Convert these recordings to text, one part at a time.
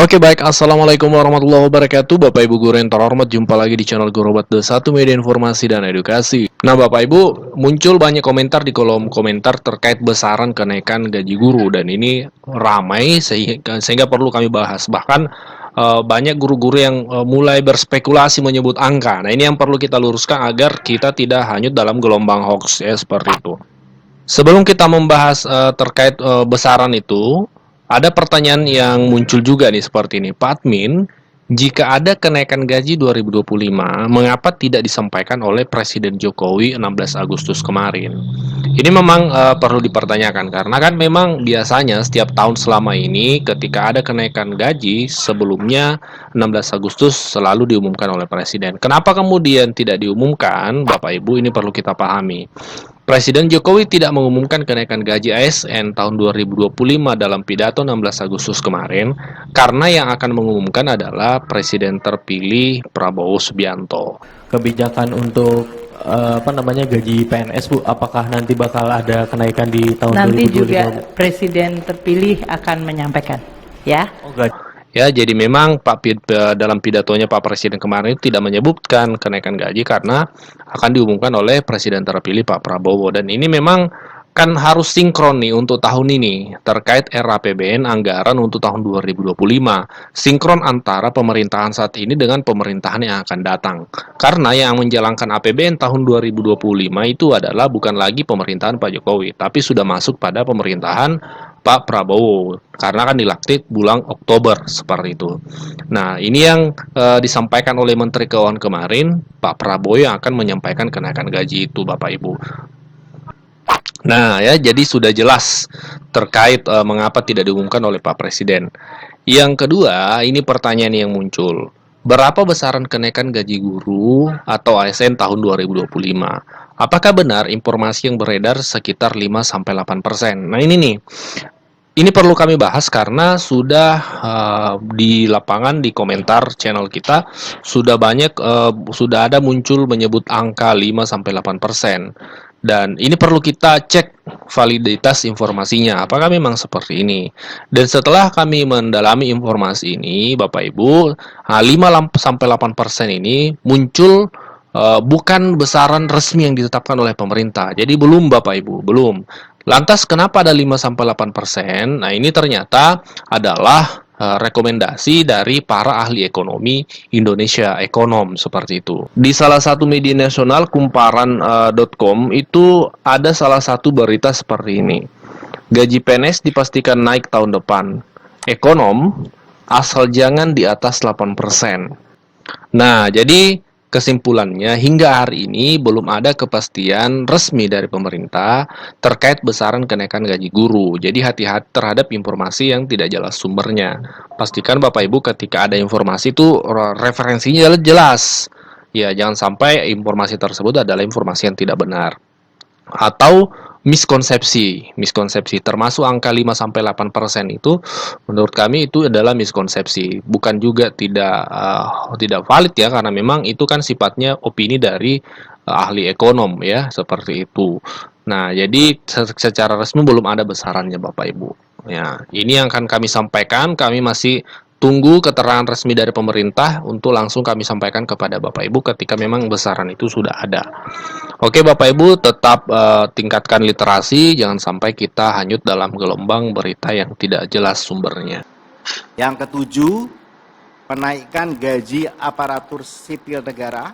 Oke baik, Assalamualaikum warahmatullahi wabarakatuh Bapak Ibu guru yang terhormat, jumpa lagi di channel Guru Obat Satu Media Informasi dan Edukasi. Nah Bapak Ibu, muncul banyak komentar di kolom komentar terkait besaran kenaikan gaji guru. Dan ini ramai sehingga perlu kami bahas. Bahkan banyak guru-guru yang mulai berspekulasi menyebut angka. Nah ini yang perlu kita luruskan agar kita tidak hanyut dalam gelombang hoax ya, seperti itu. Sebelum kita membahas terkait besaran itu, ada pertanyaan yang muncul juga nih seperti ini. Pak Admin, jika ada kenaikan gaji 2025, mengapa tidak disampaikan oleh Presiden Jokowi 16 Agustus kemarin? Ini memang perlu dipertanyakan karena kan memang biasanya setiap tahun selama ini ketika ada kenaikan gaji sebelumnya 16 Agustus selalu diumumkan oleh Presiden. Kenapa kemudian tidak diumumkan? Bapak Ibu, ini perlu kita pahami. Presiden Jokowi tidak mengumumkan kenaikan gaji ASN tahun 2025 dalam pidato 16 Agustus kemarin karena yang akan mengumumkan adalah Presiden terpilih Prabowo Subianto. Kebijakan untuk gaji PNS, Bu, apakah nanti bakal ada kenaikan di tahun Nanti 2025, juga Bu? Presiden terpilih akan menyampaikan, ya. Oh, gaji. Ya, jadi memang dalam pidatonya Pak Presiden kemarin itu tidak menyebutkan kenaikan gaji karena akan diumumkan oleh Presiden terpilih Pak Prabowo. Dan ini memang kan harus sinkron nih untuk tahun ini terkait RAPBN anggaran untuk tahun 2025. Sinkron antara pemerintahan saat ini dengan pemerintahan yang akan datang. Karena yang menjalankan APBN tahun 2025 itu adalah bukan lagi pemerintahan Pak Jokowi, tapi sudah masuk pada pemerintahan Pak Prabowo karena kan dilantik bulan Oktober seperti itu. Nah, ini yang disampaikan oleh Menteri Keuangan kemarin, Pak Prabowo yang akan menyampaikan kenaikan gaji itu, Bapak Ibu. Nah, ya jadi sudah jelas terkait mengapa tidak diumumkan oleh Pak Presiden. Yang kedua, ini pertanyaan yang muncul. Berapa besaran kenaikan gaji guru atau ASN tahun 2025? Apakah benar informasi yang beredar sekitar 5-8%? Nah, ini nih. Ini perlu kami bahas karena sudah di lapangan di komentar channel kita sudah banyak sudah ada muncul menyebut angka 5-8%. Dan ini perlu kita cek validitas informasinya, apakah memang seperti ini. Dan setelah kami mendalami informasi ini, Bapak Ibu, 5-8% ini muncul bukan besaran resmi yang ditetapkan oleh pemerintah. Jadi belum Bapak Ibu, belum. Lantas kenapa ada 5-8%? Nah, ini ternyata adalah rekomendasi dari para ahli ekonomi Indonesia Ekonom seperti itu. Di salah satu media nasional kumparan.com itu ada salah satu berita seperti ini. Gaji PNS dipastikan naik tahun depan. Ekonom asal jangan di atas 8%. Nah, jadi kesimpulannya, hingga hari ini belum ada kepastian resmi dari pemerintah terkait besaran kenaikan gaji guru. Jadi hati-hati terhadap informasi yang tidak jelas sumbernya. Pastikan Bapak Ibu ketika ada informasi itu referensinya jelas. Ya, jangan sampai informasi tersebut adalah informasi yang tidak benar. Atau miskonsepsi termasuk angka 5-8% itu menurut kami itu adalah miskonsepsi, bukan juga tidak valid ya, karena memang itu kan sifatnya opini dari ahli ekonom ya, seperti itu. Nah, jadi secara resmi belum ada besarannya Bapak Ibu. Ya, ini yang akan kami sampaikan, kami masih tunggu keterangan resmi dari pemerintah untuk langsung kami sampaikan kepada Bapak Ibu ketika memang besaran itu sudah ada. Oke Bapak Ibu, tetap tingkatkan literasi, jangan sampai kita hanyut dalam gelombang berita yang tidak jelas sumbernya. Yang ketujuh, penaikan gaji aparatur sipil negara,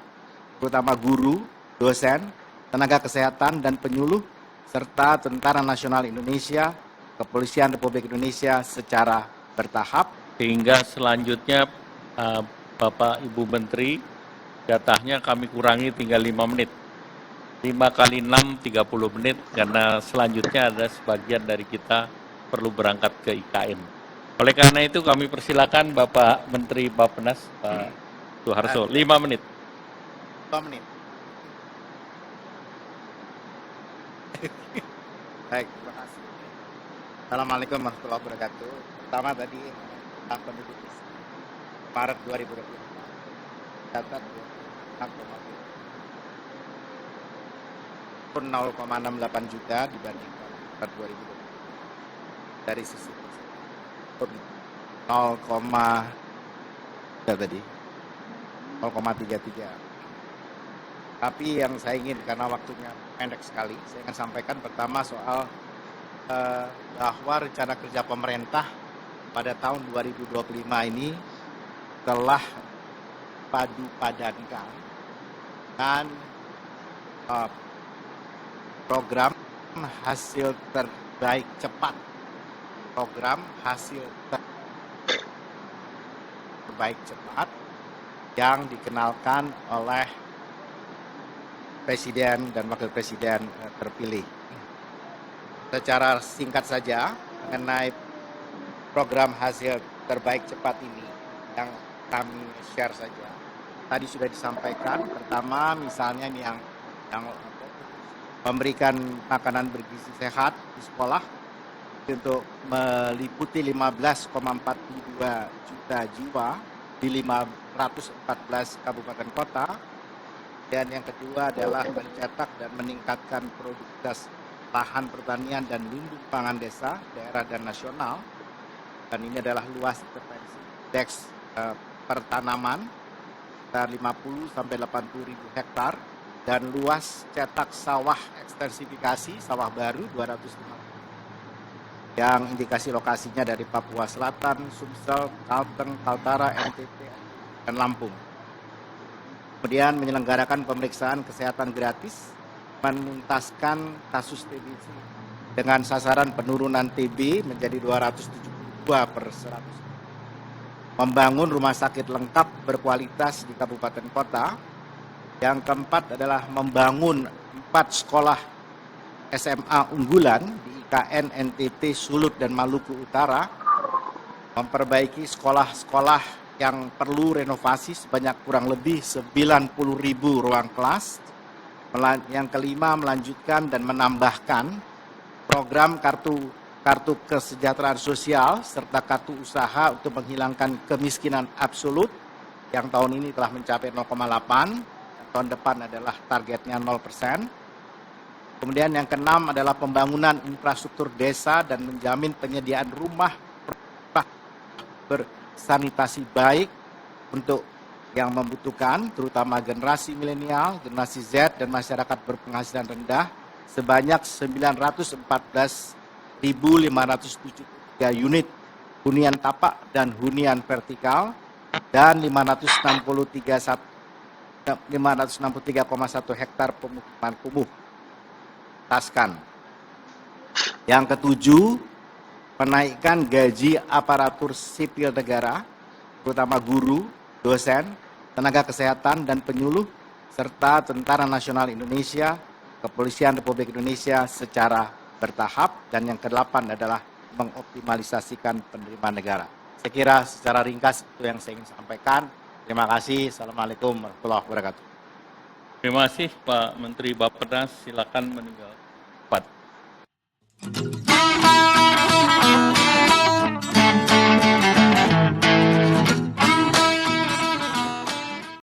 terutama guru, dosen, tenaga kesehatan, dan penyuluh, serta Tentara Nasional Indonesia, Kepolisian Republik Indonesia secara bertahap. Sehingga selanjutnya Bapak Ibu Menteri, jatahnya kami kurangi tinggal 5 menit. 5 kali 6, 30 menit, karena selanjutnya ada sebagian dari kita perlu berangkat ke IKN. Oleh karena itu kami persilakan Bapak Menteri Bappenas, Pak Soeharto, 5 menit. 5 menit. Baik, terima kasih. Assalamualaikum warahmatullahi wabarakatuh. Pertama tadi, penduduk Maret 2020, catat 0,68 juta dibandingkan 2020 dari sisi tadi 0,33. Tapi yang saya ingin, karena waktunya pendek sekali, saya akan sampaikan pertama soal bahwa rencana kerja pemerintah pada tahun 2025 ini telah padu-padankan dengan program hasil terbaik cepat, program hasil terbaik cepat yang dikenalkan oleh Presiden dan Wakil Presiden terpilih. Secara singkat saja mengenai program hasil terbaik cepat ini yang kami share saja. Tadi sudah disampaikan, pertama misalnya ini yang memberikan makanan bergizi sehat di sekolah untuk meliputi 15,42 juta jiwa di 514 kabupaten kota. Dan yang kedua adalah mencetak dan meningkatkan produktivitas lahan pertanian dan lumbung pangan desa, daerah dan nasional. Dan ini adalah luas intervensi indeks pertanaman sekitar 50 sampai 80 ribu hektar dan luas cetak sawah ekstensifikasi sawah baru 250. Yang indikasi lokasinya dari Papua Selatan, Sumsel, Kalteng, Kaltara, NTT, dan Lampung. Kemudian menyelenggarakan pemeriksaan kesehatan gratis, menuntaskan kasus TBC dengan sasaran penurunan TB menjadi 272 per 100. Membangun rumah sakit lengkap berkualitas di kabupaten kota. Yang keempat adalah membangun 4 sekolah SMA unggulan di IKN, NTT, Sulut, dan Maluku Utara. Memperbaiki sekolah-sekolah yang perlu renovasi sebanyak kurang lebih 90.000 ruang kelas. Yang kelima, melanjutkan dan menambahkan program kartu kesejahteraan sosial serta kartu usaha untuk menghilangkan kemiskinan absolut yang tahun ini telah mencapai 0,8, tahun depan adalah targetnya 0%. Kemudian yang keenam adalah pembangunan infrastruktur desa dan menjamin penyediaan rumah sanitasi baik untuk yang membutuhkan, terutama generasi milenial, generasi Z, dan masyarakat berpenghasilan rendah sebanyak 914.573 unit hunian tapak dan hunian vertikal dan 563,1 hektar pemukiman kumuh. Taskan. Yang ketujuh, menaikkan gaji aparatur sipil negara, terutama guru, dosen, tenaga kesehatan, dan penyuluh, serta Tentara Nasional Indonesia, Kepolisian Republik Indonesia secara bertahap. Dan yang ke-8 adalah mengoptimalisasikan penerimaan negara. Saya kira secara ringkas itu yang saya ingin sampaikan. Terima kasih. Assalamualaikum warahmatullahi wabarakatuh. Terima kasih Pak Menteri Bappenas, silakan meninggal.